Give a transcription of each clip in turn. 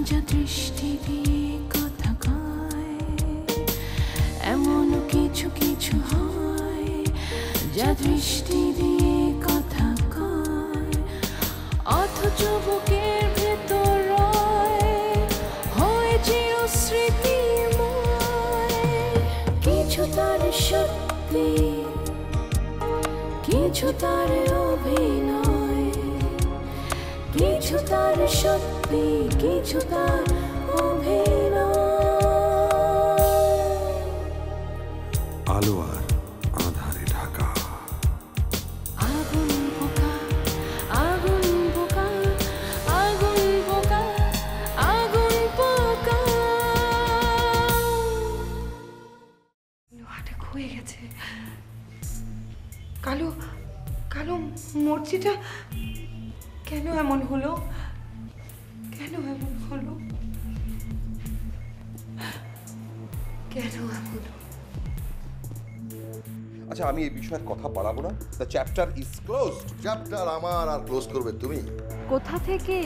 যা দৃষ্টি দিয়ে কথা কয়, এমন কিছু কিছু হয় যা দৃষ্টি দিয়ে কথা কয়, অথচ বুকের ভেতর হয় চিরস্মৃতিময়। কিছু তার সত্যি, কিছু তার অভিনয়, কিছু তার সত্যি, কিছু তার অভিনয়। আলো আর আধারে ঢাকা, আগুন পোকা, আগুন পোকা, আগুন পোকা, আগুন পোকা। লোহাটা ক্ষয়ে গেছে। কালো কালো মূর্তিটা কেন এমন হলো? কেন এমন হলো? কেন এমন? আচ্ছা, আমি এই বিষয়ের কথা বাড়াবো না। The chapter is closed. Chapter আমার আর ক্লোজ করবে তুমি? কোথা থেকে?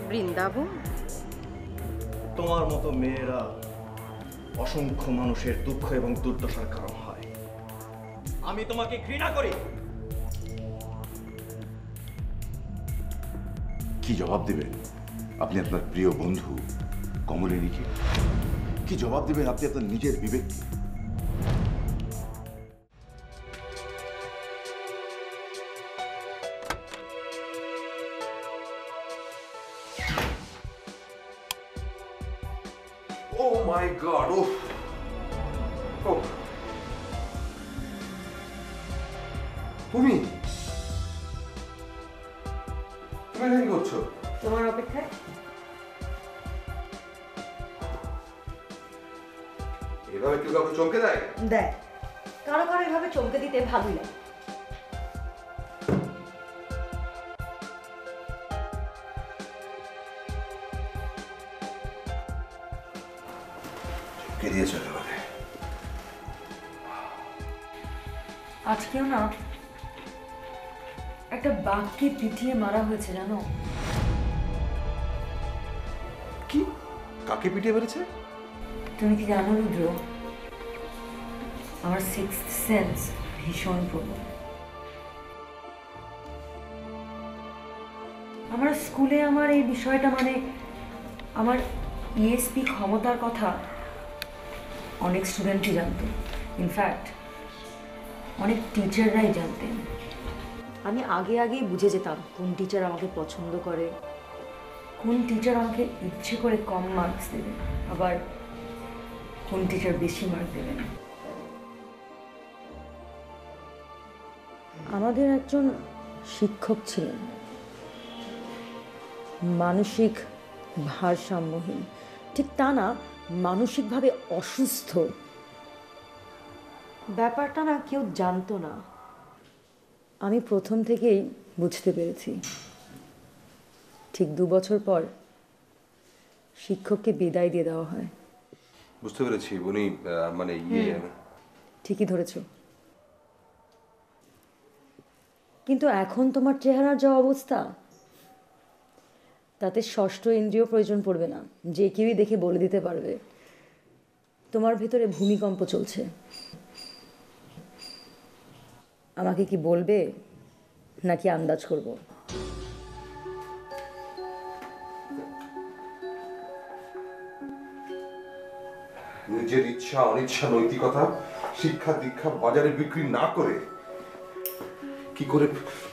বৃন্দাবন? তোমার মতো মেয়েরা অসংখ্য মানুষের দুঃখ এবং দুর্দশার কারণ হয়। আমি তোমাকে ঘৃণা করি। কি জবাব দেবেন আপনি আপনার প্রিয় বন্ধু কমলিনীকে? কি জবাব দেবেন আপনি আপনার নিজের বিবেককে? ও মাই গড! ও তুমি তুমি কি করছো? তোমার অপেক্ষায়। এভাবে কেউ কাউকে চমকে দেয়? দেখ, কারো কারো এভাবে চমকে দিতে ভালোই লাগে। কে দিয়েছো একেবারে? আজকেও না একটা বাঘকে পিটিয়ে মারা হয়েছে, জানো? কি? কাকে পিটিয়ে মেরেছে? তুমি কি জানো রুদ্র, আমার সিক্সথ সেন্স ভীষণ প্রবল। আমার স্কুলে আমার এই বিষয়টা মানে আমার ইএসপি ক্ষমতার কথা অনেক স্টুডেন্টই জানতো। ইনফ্যাক্ট অনেক টিচাররাই জানতেন। আমি আগে আগেই বুঝে যেতাম কোন টিচার আমাকে পছন্দ করে, কোন টিচার আমাকে ইচ্ছে করে কম মার্কস দেবে, আবার কোন টিচার বেশি মার্ক দেবেন। আমাদের একজন শিক্ষক ছিলেন, মানসিক ভারসাম্যহীন। ঠিক তা না, মানসিকভাবে অসুস্থ। ব্যাপারটা না কেউ জানতো না। আমি প্রথম থেকেই বুঝতে পেরেছি। ঠিক 2 বছর পর শিক্ষককে বিদায় দিয়ে দেওয়া হয়। বুঝতে পেরেছি, উনি মানে ঠিকই ধরেছ। কিন্তু এখন তোমার চেহারার যা অবস্থা, তাতে ষষ্ঠ ইন্দ্রিয় প্রয়োজন পড়বে না, যে কেউই দেখে বলে দিতে পারবে তোমার ভেতরে ভূমিকম্প চলছে। আমাকে কি বলবে নাকি আন্দাজ করব? নিজের ইচ্ছা অনিচ্ছা নৈতিকতা শিক্ষা দীক্ষা বাজারে বিক্রি না করে কি করে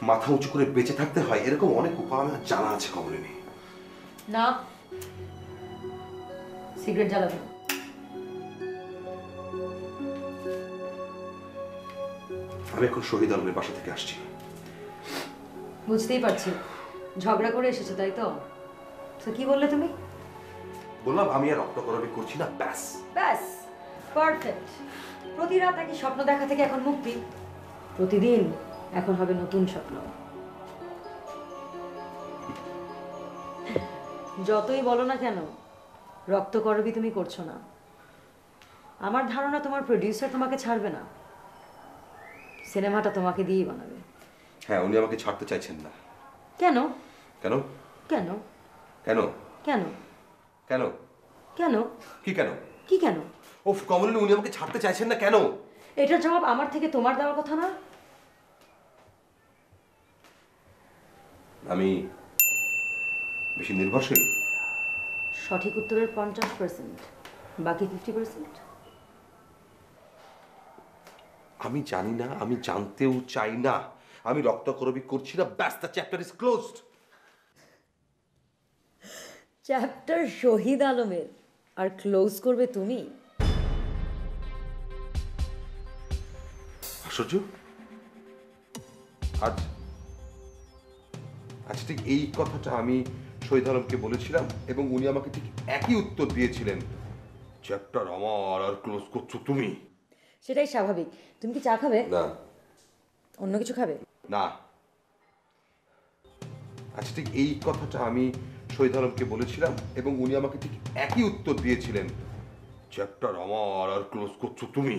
মাথা উঁচু করে বেঁচে থাকতে হয়, এরকম অনেক উপায় আমার জানা আছে কমলিনী। না, সিগারেট জ্বালাবে। আমি এখন শহীদ আলমের বাসা থেকে আসছি। বুঝতেই পারছি ঝগড়া করে এসেছো, তাই তো? তো কি বললে তুমি? বললাম আমি আর রক্ত করাবি করছি না, ব্যাস। ব্যাস, পারফেক্ট। প্রতি রাত একই স্বপ্ন দেখা থেকে এখন মুক্তি। প্রতিদিন এখন হবে নতুন স্বপ্ন। যতই বলো না কেন রক্ত করবি তুমি করছো না। আমার ধারণা তোমার প্রোডিউসার তোমাকে ছাড়বে না, সিনেমাটা তোমাকে দিয়েই বানাবে। হ্যাঁ, উনি আমাকে ছাড়তে চাইছেন না। কেন? কেন? কেন? কেন? কেন? কেন? কেন? কি কেন? কি কেন? ও কমলিনী, উনি আমাকে ছাড়তে চাইছেন না কেন? এটার জবাব আমার থেকে তোমার দেওয়ার কথা না। আমি বেশি নির্ভরশীল? সঠিক উত্তরের 50%, বাকি 50%। আমি জানি না, আমি জানতেও চাই না। আমি রক্তকরবী করছি না, ব্যাস, the chapter is closed. Chapter শহীদ আলমের, আর ক্লোজ করবে তুমি? আশ্চর্য। আজ আজ ঠিক এই কথাটা আমি শহীদ আলমকে বলেছিলাম এবং উনি আমাকে ঠিক একই উত্তর দিয়েছিলেন, চ্যাপ্টার আমার, আর ক্লোজ করছো তুমি। সেটাই স্বাভাবিক। তুমি কি চা খাবে? না। অন্য কিছু খাবে? না। আজ ঠিক এই কথাটা আমি শহীদ আলমকে বলেছিলাম এবং উনি আমাকে ঠিক একই উত্তর দিয়েছিলেন, চ্যাপ্টার আমার, আর ক্লোজ করছো তুমি।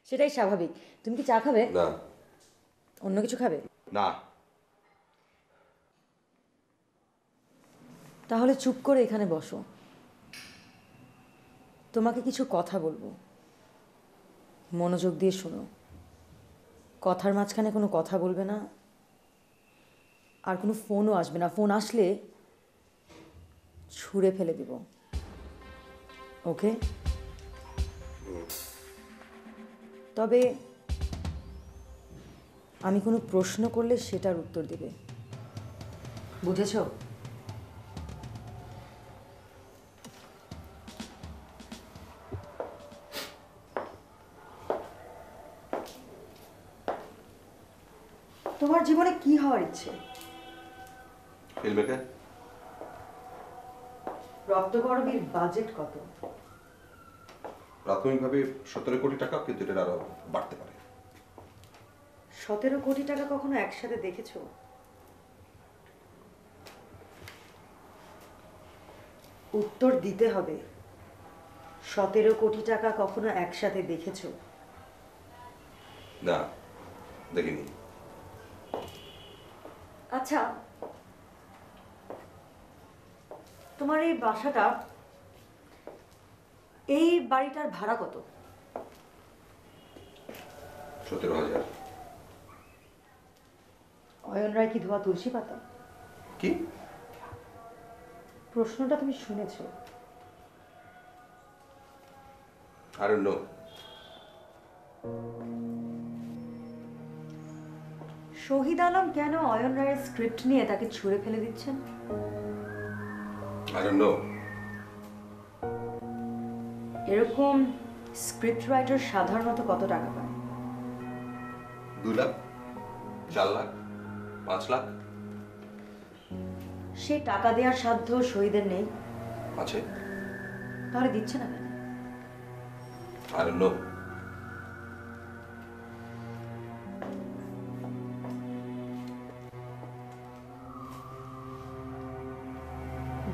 সেটাই স্বাভাবিক। তুমি কি চা খাবে? না। অন্য কিছু খাবে? না। তাহলে চুপ করে এখানে বসো, তোমাকে কিছু কথা বলবো, মনোযোগ দিয়ে শোনো। কথার মাঝখানে কোনো কথা বলবে না, আর কোনো ফোনও আসবে না। ফোন আসলে ছুঁড়ে ফেলে দিব, ওকে? তবে আমি কোনো প্রশ্ন করলে সেটার উত্তর দিবে, বুঝেছো? তোমার জীবনে কি হওয়ার ইচ্ছে? ফিল্মমেকার। রক্তকরবীর বাজেট কত? প্রাথমিকভাবে 17 কোটি টাকা, কিন্তু এটা আরো বাড়তে পারে। 17 কোটি টাকা কখনো একসাথে দেখেছো? উত্তর দিতে হবে। 17 কোটি টাকা কখনো একসাথে দেখেছো? না, দেখিনি। আচ্ছা, তোমার এই বাসাটা, এই বাড়িটার ভাড়া কত? 17,000। অয়ন রায় কি ধোয়া তুলসী পাতা? কি? প্রশ্নটা তুমি শুনেছো? I don't know. শহীদ আলম কেন অয়ন রায়ের স্ক্রিপ্ট নিয়ে তাকে ছুঁড়ে ফেলে দিচ্ছেন? I don't know. এরকম স্ক্রিপ্ট রাইটার সাধারণত কত টাকা পায়? 2 লাখ, 4 লাখ, 5 লাখ। সে টাকা দেওয়ার সাধ্য শহীদের নেই? আছে। তাহলে দিচ্ছে না কেন? I don't know.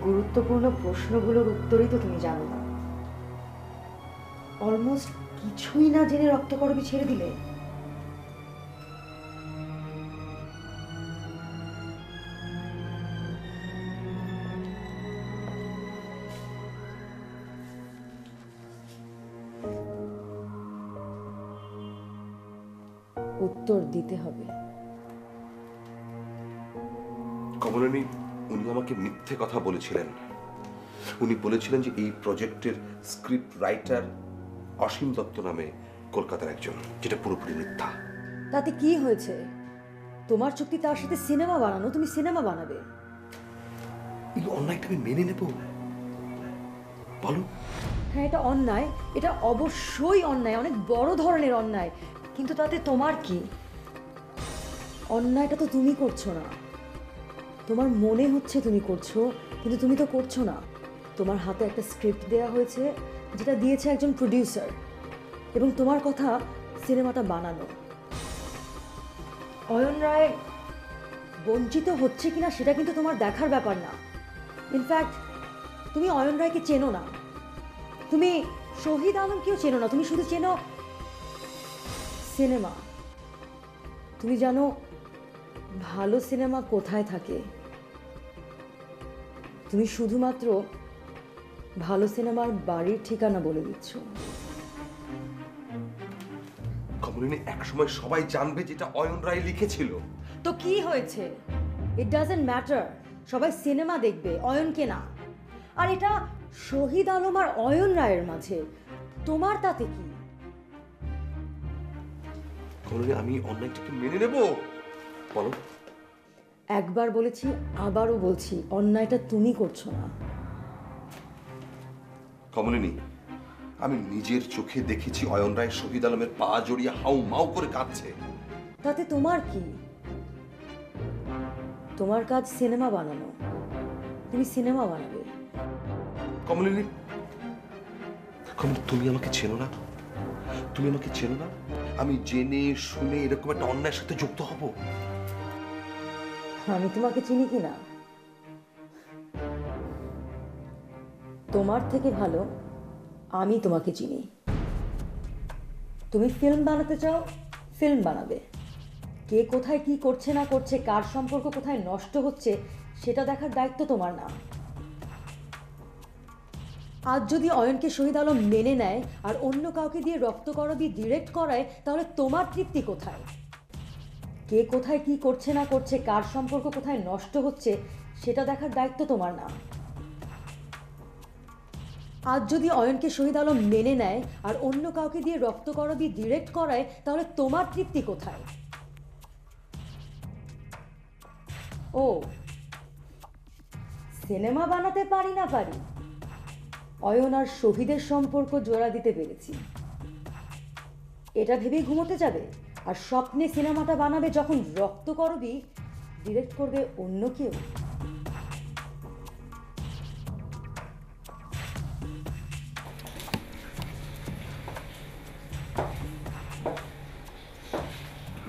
গুরুত্বপূর্ণ প্রশ্নগুলোর উত্তরই তো তুমি জানো না। অলমোস্ট কিছুই না জেনে রক্তকরবী ছেড়ে দিলে। উত্তর দিতে হবে। কমলিনী, উনি আমাকে মিথ্যে কথা বলেছিলেন। উনি বলেছিলেন যে এই প্রজেক্টের স্ক্রিপ্ট রাইটার অসীম দত্ত নামে কলকাতার একজন, যেটা পুরোপুরি মিথ্যা। তাতে কি হয়েছে? তোমার চুক্তি তার সাথে সিনেমা বানানো, তুমি সিনেমা বানাবে। এই অন্যায়টা আমি মেনে নেব? বলো। হ্যাঁ, এটা অন্যায়, এটা অবশ্যই অন্যায়, অনেক বড় ধরনের অন্যায়। কিন্তু তাতে তোমার কি? অন্যায়টা তো তুমি করছো না। তোমার মনে হচ্ছে তুমি করছো, কিন্তু তুমি তো করছো না। তোমার হাতে একটা স্ক্রিপ্ট দেওয়া হয়েছে, যেটা দিয়েছে একজন প্রডিউসার, এবং তোমার কথা সিনেমাটা বানানো। অয়ন রায় বঞ্চিত হচ্ছে কিনা সেটা কিন্তু তোমার দেখার ব্যাপার না। ইনফ্যাক্ট তুমি অয়ন রায়কে চেনো না, তুমি শহীদ আলমকেও চেনো না, তুমি শুধু চেনো সিনেমা। তুমি জানো ভালো সিনেমা কোথায় থাকে। তুমি শুধুমাত্র ভালো সিনেমার বাড়ির ঠিকানা বলে দিচ্ছ। কমলিনী, একসময় সবাই জানবে যেটা অয়ন রায় লিখেছিল। তো কি হয়েছে? It doesn't matter. সবাই সিনেমা দেখবে, অয়নকে না। আর এটা শহীদ আলম আর অয়ন রায়ের মাঝে, তোমার তাতে কি? কমলিনী, আমি অন্যায়টাকে মেনে নেব? বলো। একবার বলেছি, আবারও বলছি, অন্যায়টা তুমি করছো না। কমলিনী, আমি নিজের চোখে দেখেছি অয়ন রায় শহীদ আলমের পা জড়িয়ে হাউ মাউ করে কাঁদছে। তাতে তোমার কি? তোমার কাজ সিনেমা বানানো, তুমি সিনেমা বানাবে। কমলিনী, তুমি আমাকে চেনো না? তুমি আমাকে চেনো না? আমি জেনে শুনে এরকম একটা অন্যায়ের সাথে যুক্ত হব? আমি তোমাকে চিনি কি না? তোমার থেকে ভালো আমি তোমাকে চিনি। তুমি ফিল্ম বানাতে চাও, ফিল্ম বানাবে। কে কোথায় কি করছে না করছে, কার সম্পর্ক কোথায় নষ্ট হচ্ছে, সেটা দেখার দায়িত্ব তোমার না। আজ যদি অয়নকে শহীদ আলম মেনে নেয় আর অন্য কাউকে দিয়ে রক্ত করবি ডিরেক্ট করায়, তাহলে তোমার তৃপ্তি কোথায়? কে কোথায় কি করছে না করছে, কার সম্পর্ক কোথায় নষ্ট হচ্ছে, সেটা দেখার দায়িত্ব তোমার না। আজ যদি অয়নকে শহীদ আলম মেনে নেয় আর অন্য কাউকে দিয়ে রক্ত করবি ডিরেক্ট করায়, তাহলে তোমার তৃপ্তি কোথায়? ও, সিনেমা বানাতে পারি না পারি, অয়ন আর শহীদের সম্পর্ক জোড়া দিতে পেরেছি, এটা ভেবেই ঘুমোতে যাবে? আর স্বপ্নে সিনেমাটা বানাবে যখন রক্ত করবি ডিরেক্ট করবে অন্য কেউ।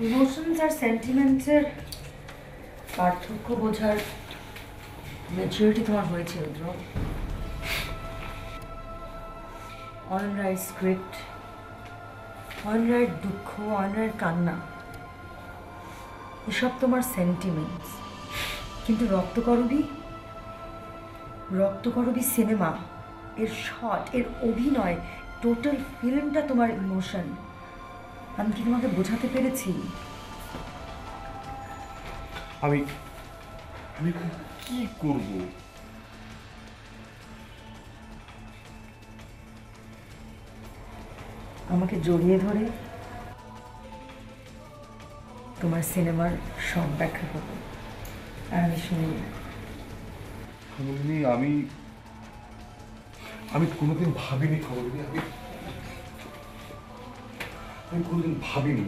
ইমোশনস আর সেন্টিমেন্টসের পার্থক্য বোঝার ম্যাচুরিটি তোমার হয়েছে রুদ্র। অয়ন রায়ের স্ক্রিপ্ট, অয়ন রায়ের দুঃখ, অয়ন রায়ের কান্না, এসব তোমার সেন্টিমেন্টস। কিন্তু রক্তকরবী সিনেমা, এর শট, এর অভিনয়, টোটাল ফিল্মটা তোমার ইমোশন। আমি কি তোমাকে বোঝাতে পেরেছি? আমি কি করব? আমাকে জড়িয়ে ধরে তোমার সিনেমার সব ব্যাখ্যা করবো আর আমি শুনে নেব। কমলিনী, আমি কোনোদিন ভাবিনি কমলিনী, আমি কোনোদিন ভাবিনি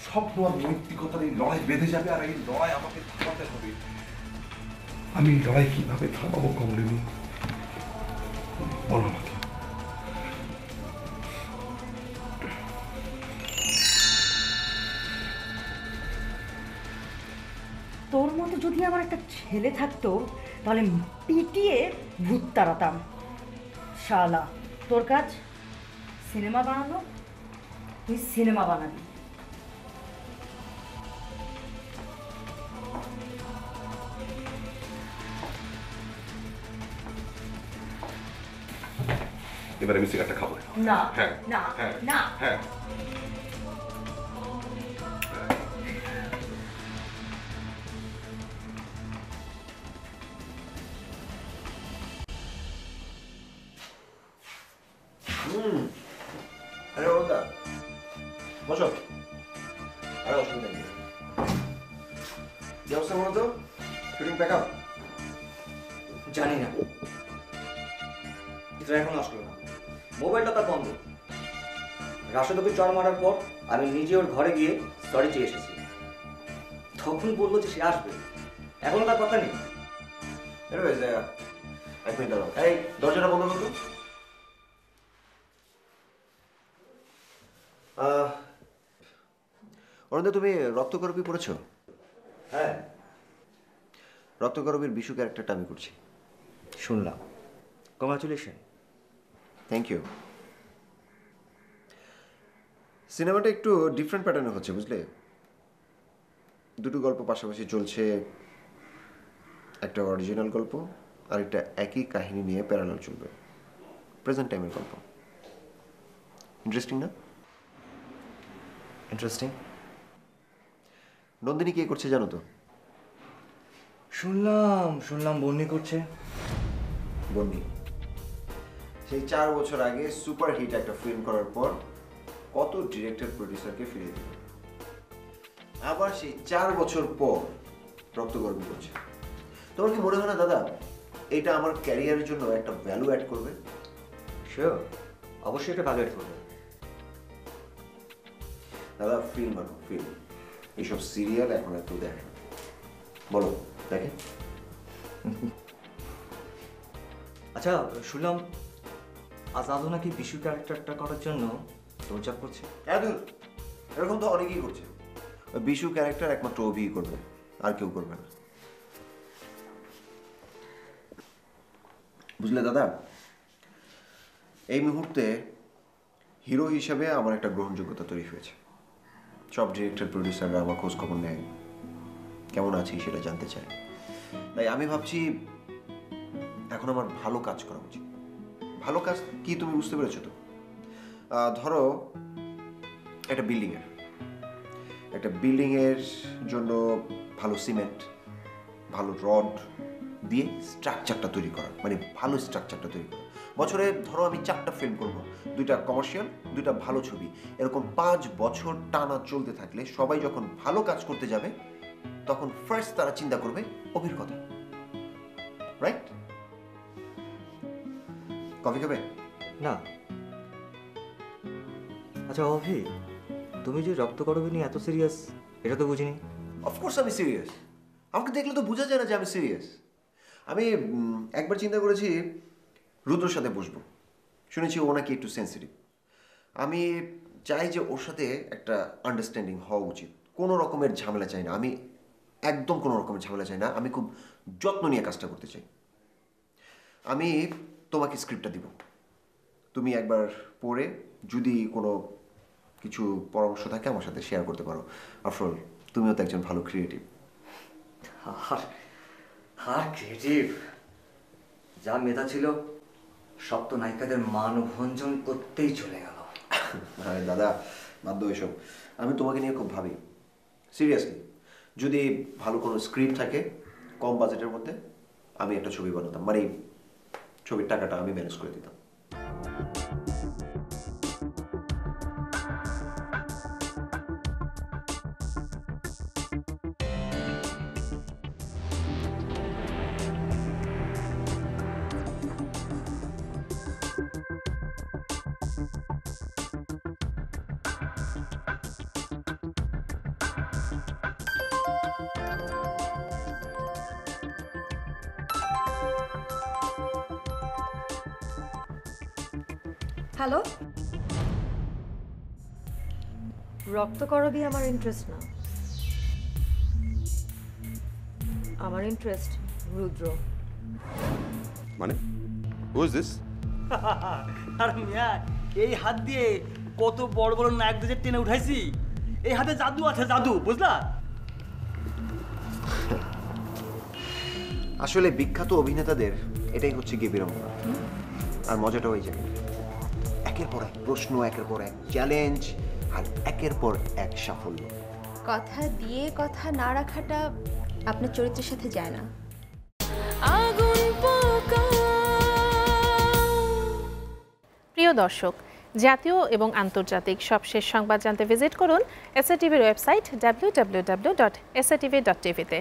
স্বপ্ন আর নৈতিকতার এই লড়াই বেঁধে যাবে আর এই লড়াই আমাকে থামাতে হবে। আমি এই লড়াই কিভাবে থামাবো কমলিনী? বলো আমাকে। তোর মতো যদি আমার একটা ছেলে থাকতো, তাহলে পিটিয়ে ভূত তাড়াতাম। শালা, তোর কাজ সিনেমা বানানো, তুই সিনেমা বানাবি। এবার আমি সিগারেটটা খাবো না, হ্যাঁ না, হ্যাঁ না। হ্যাঁ। আরে ওদা বসো। আরে অসুবিধা নেই। কি অবস্থা বলো তো? Shooting pack up? জানি না, এটা এখন আসলো না। মোবাইলটা তার বন্ধ। রাশেদকে চড় মারার পর আমি নিজে ওর ঘরে গিয়ে সরি চেয়ে এসেছি। তখন বললো যে সে আসবে, এখনো তার কথা নেই। এক মিনিট দাঁড়াও। এই দরজাটা বন্ধ করো। অরুণদা, তুমি রক্তকরবী পড়েছো? হ্যাঁ, রক্তকরবীর বিশু ক্যারেক্টারটা আমি করছি। শুনলাম। কংগ্রাচুলেশন। Thank you. সিনেমাটা একটু ডিফারেন্ট প্যাটার্নে হচ্ছে, বুঝলে? দুটো গল্প পাশাপাশি চলছে, একটা অরিজিনাল গল্প আর একটা একই কাহিনী নিয়ে প্যারালাল চলবে, প্রেজেন্ট টাইমের গল্প। ইন্টারেস্টিং না? ইন্টারেস্টিং। নন্দিনী কি করছে জানো তো? শুনলাম বন্যি করছে। বন্যি সেই 4 বছর আগে সুপার হিট একটা ফিল্ম করার পর কত ডিরেক্টর প্রডিউসারকে ফিরিয়ে দিল, আবার সেই 4 বছর পর রক্তগর্ভ করছে। তোমার কি মনে হয় না দাদা এটা আমার ক্যারিয়ারের জন্য একটা ভ্যালু অ্যাড করবে? শিওর, অবশ্যই এটা ভ্যালু অ্যাড করবে। দাদা ফিল্ম বানো, ফিল্ম। এইসব সিরিয়াল এখন এত দেখে না। বলো দেখে? আচ্ছা শুনলাম আজাদও নাকি বিশু ক্যারেক্টারটা করার জন্য দৌড়ঝাঁপ করছে। এরকম তো অনেকেই করছে। বিশু ক্যারেক্টার একমাত্র অভিই করবে, আর কেউ করবে না। বুঝলে দাদা, এই মুহূর্তে হিরো হিসেবে আমার একটা গ্রহণযোগ্যতা তৈরি হয়েছে। সব ডিরেক্টর প্রডিউসাররা আমার খোঁজ খবর নেয়, কেমন আছি সেটা জানতে চায়। তাই আমি ভাবছি এখন আমার ভালো কাজ করা উচিত। ভালো কাজ কি তুমি বুঝতে পেরেছো তো? ধরো একটা বিল্ডিংয়ের জন্য ভালো সিমেন্ট, ভালো রড দিয়ে স্ট্রাকচারটা তৈরি করা, মানে ভালো স্ট্রাকচারটা তৈরি করা। বছরে ধরো আমি 4টা ফিল্ম করবো, 2টা কমার্শিয়াল, 2টা ভালো ছবি। এরকম 5 বছর টানা চলতে থাকলে সবাই যখন ভালো কাজ করতে যাবে তখন ফার্স্ট তারা চিন্তা করবে অভির কথা। রাইট? কফি খাবে? না। আচ্ছা অভি, তুমি যে রক্তকরবী নিয়ে এত সিরিয়াস, এটা তো বুঝিনি। অফকোর্স আমি সিরিয়াস। আমাকে দেখলে তো বোঝা যায় না যে আমি সিরিয়াস। আমি একবার চিন্তা করেছি রুদ্রর সাথে বসবো, শুনেছি ও নাকি একটু সেন্সিটিভ। আমি চাই যে ওর সাথে একটা আন্ডারস্ট্যান্ডিং হওয়া উচিত। কোনো রকমের ঝামেলা চাই না, আমি একদম কোনো রকমের ঝামেলা চাই না। আমি খুব যত্ন নিয়ে কাজটা করতে চাই। আমি তোমাকে স্ক্রিপ্টটা দিব, তুমি একবার পড়ে যদি কোনো কিছু পরামর্শ থাকে আমার সাথে শেয়ার করতে পারো। আফটার অল তুমিও তো একজন ভালো ক্রিয়েটিভ। ক্রিয়েটিভ যা মেধা ছিল সব তো নায়িকাদের মানভঞ্জন করতেই চলে গেল। আরে দাদা বাধ্য এসব। আমি তোমাকে নিয়ে খুব ভাবি সিরিয়াসলি। যদি ভালো কোনো স্ক্রিপ্ট থাকে কম বাজেটের মধ্যে, আমি একটা ছবি বানাতাম, মানে ছবির টাকাটা আমি ম্যানেজ করে দিতাম। হ্যালো, রক্তকরবী আমার ইন্টারেস্ট না, আমার ইন্টারেস্ট রুদ্র। মানে হু ইজ দিস? আর মিয়া এই হাত দিয়ে কত বড় বড় নায়কদের টেনে উঠাইছি। এই হাতে জাদু আছে, জাদু, বুঝলা? আসলে বিখ্যাত অভিনেতাদের এটাই হচ্ছে গিয়ে বিড়ম্বনা। আর মজাটা ওই জায়গায় একের পর এক প্রশ্ন, একের পর এক চ্যালেঞ্জ, আর একের পর এক সাফল্য। কথা দিয়ে কথা না রাখাটা আপনার চরিত্রের সাথে যায় না। প্রিয় দর্শক, জাতীয় এবং আন্তর্জাতিক সবশেষ সংবাদ জানতে ভিজিট করুন এসএটিভির ওয়েবসাইট www.satv.tv-তে।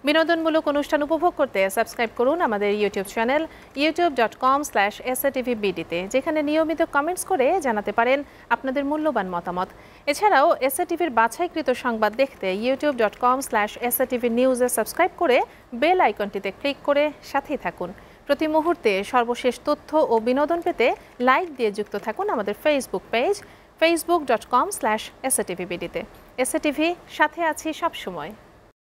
বিনোদনমূলক অনুষ্ঠান উপভোগ করতে সাবস্ক্রাইব করুন আমাদের ইউটিউব চ্যানেল youtube.com/satvbd-তে, যেখানে নিয়মিত কমেন্টস করে জানাতে পারেন আপনাদের মূল্যবান মতামত। এছাড়াও এসএটিভির বাছাইকৃত সংবাদ দেখতে youtube.com/satvnews-এ সাবস্ক্রাইব করে বেল আইকনটিতে ক্লিক করে সাথেই থাকুন। প্রতি মুহূর্তে সর্বশেষ তথ্য ও বিনোদন পেতে লাইক দিয়ে যুক্ত থাকুন আমাদের ফেসবুক পেজ facebook.com/satvbd-তে। এসএটিভি, সাথে আছি সবসময়।